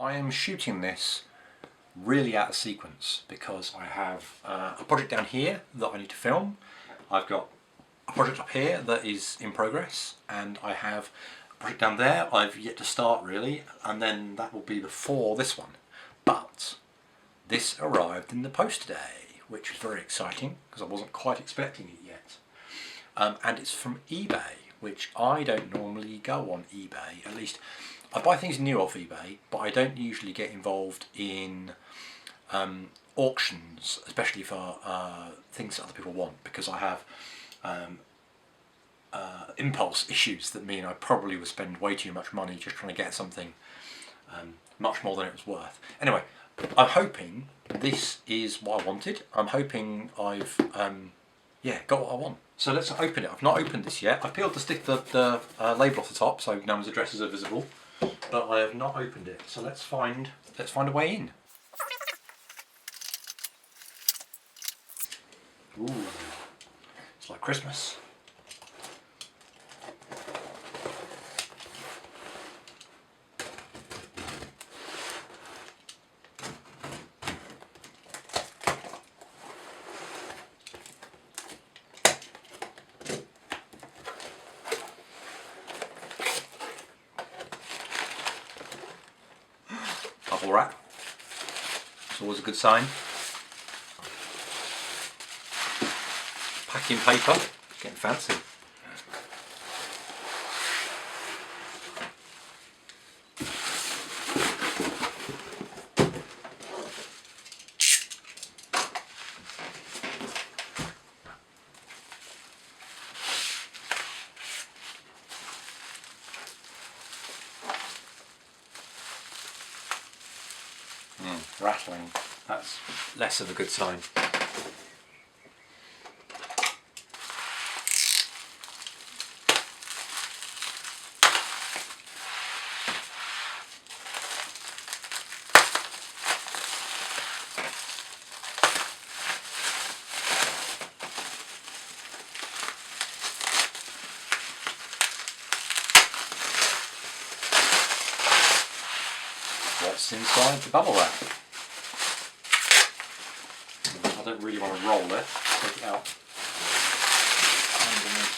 I am shooting this really out of sequence because I have a project down here that I need to film. I've got a project up here that is in progress, and I have a project down there I've yet to start really, and then that will be before this one. But this arrived in the post today, which was very exciting because I wasn't quite expecting it yet. And it's from eBay, which I don't normally go on eBay. At least I buy things new off eBay, but I don't usually get involved in auctions, especially for things that other people want, because I have impulse issues that mean I probably would spend way too much money just trying to get something much more than it was worth. Anyway, I'm hoping this is what I wanted. I'm hoping I've got what I want. So let's open it. I've not opened this yet. I've peeled the label off the top so no one's addresses are visible, but I have not opened it. So let's find a way in. Ooh, it's like Christmas. Bubble wrap. It's always a good sign. Packing paper. It's getting fancy. Rattling. That's less of a good sign. What's inside the bubble wrap? I don't really want to roll it. Take it out underneath.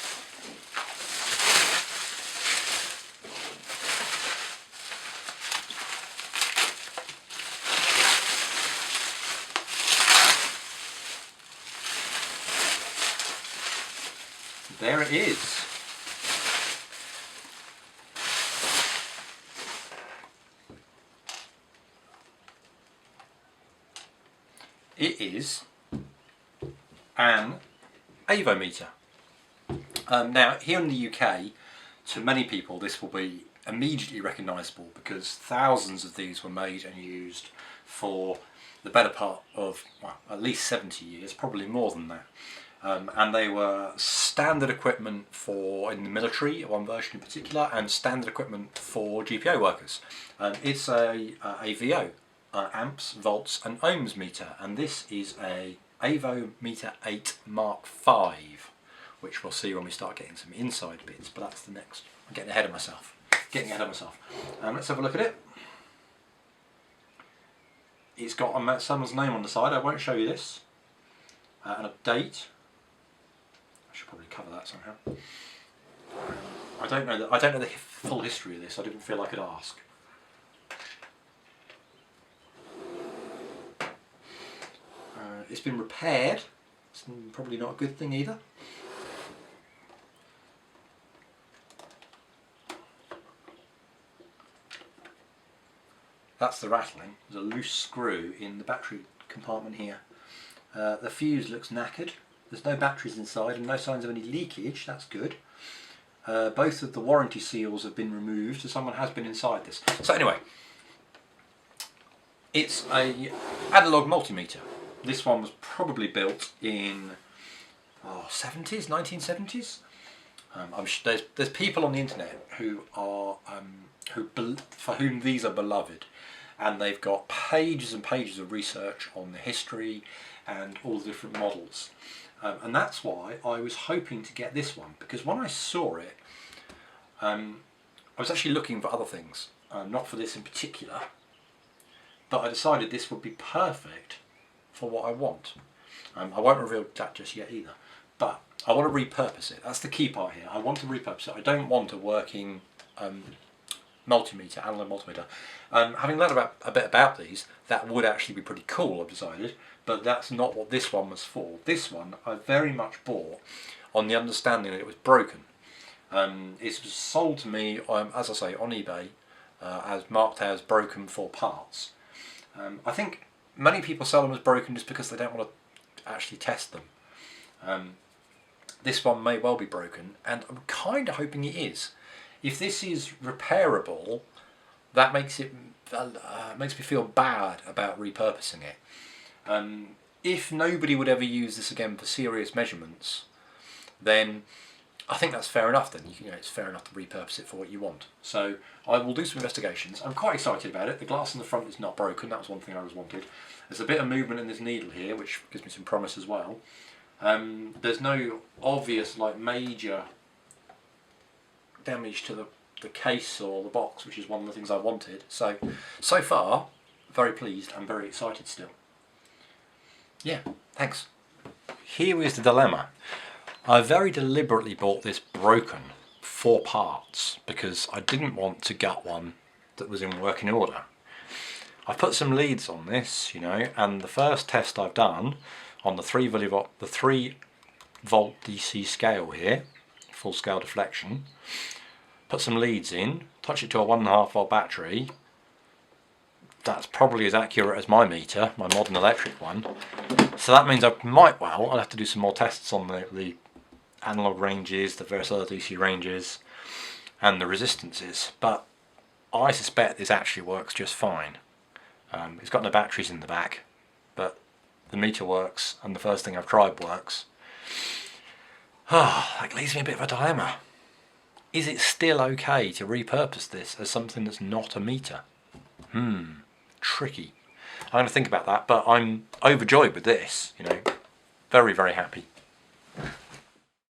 There it is. It is an avometer. Now here in the UK, to many people this will be immediately recognisable because thousands of these were made and used for the better part of, well, at least 70 years, probably more than that. And they were standard equipment for in the military, one version in particular, and standard equipment for GPO workers. It's a VO. Amps, volts and ohms meter, and this is a Avometer 8 Mark V, which we'll see when we start getting some inside bits, but that's the next. I'm getting ahead of myself. Let's have a look at it. It's got someone's name on the side. I won't show you this. And a date. I should probably cover that somehow. I don't know the full history of this. I didn't feel I could ask. It's been repaired. It's probably not a good thing either. That's the rattling. There's a loose screw in the battery compartment here. The fuse looks knackered. There's no batteries inside and no signs of any leakage. That's good. Both of the warranty seals have been removed, so someone has been inside this. So anyway, it's a analog multimeter. This one was probably built in 70s, 1970s. There's people on the internet who are for whom these are beloved, and they've got pages and pages of research on the history and all the different models. And that's why I was hoping to get this one, because when I saw it, I was actually looking for other things, not for this in particular. but I decided this would be perfect for what I want. I won't reveal that just yet either, but I want to repurpose it. That's the key part here. I want to repurpose it. I don't want a working multimeter, analog multimeter. Having learned a bit about these, that would actually be pretty cool, I've decided, but that's not what this one was for. This one I very much bought on the understanding that it was broken. It was sold to me, as I say, on eBay, as marked as broken for parts. I think many people sell them as broken just because they don't want to actually test them. This one may well be broken, and I'm kind of hoping it is. If this is repairable, that makes it makes me feel bad about repurposing it. If nobody would ever use this again for serious measurements, then I think that's fair enough. Then it's fair enough to repurpose it for what you want. So I will do some investigations. I'm quite excited about it. The glass in the front is not broken. That was one thing I always wanted. There's a bit of movement in this needle here, which gives me some promise as well. There's no obvious major damage to the case or the box, which is one of the things I wanted. So far, very pleased and very excited still. Yeah, thanks. Here is the dilemma. I very deliberately bought this broken for parts because I didn't want to gut one that was in working order. I've put some leads on this, and the first test I've done on the 3 volt DC scale here, full scale deflection, put some leads in, touch it to a 1.5 volt battery. That's probably as accurate as my meter, my modern electric one. So that means I'll have to do some more tests on the analog ranges, the various other DC ranges, and the resistances. But I suspect this actually works just fine. It's got no batteries in the back, but the meter works, and the first thing I've tried works. That leaves me a bit of a dilemma. Is it still okay to repurpose this as something that's not a meter? Tricky. I'm going to think about that, but I'm overjoyed with this, very, very happy.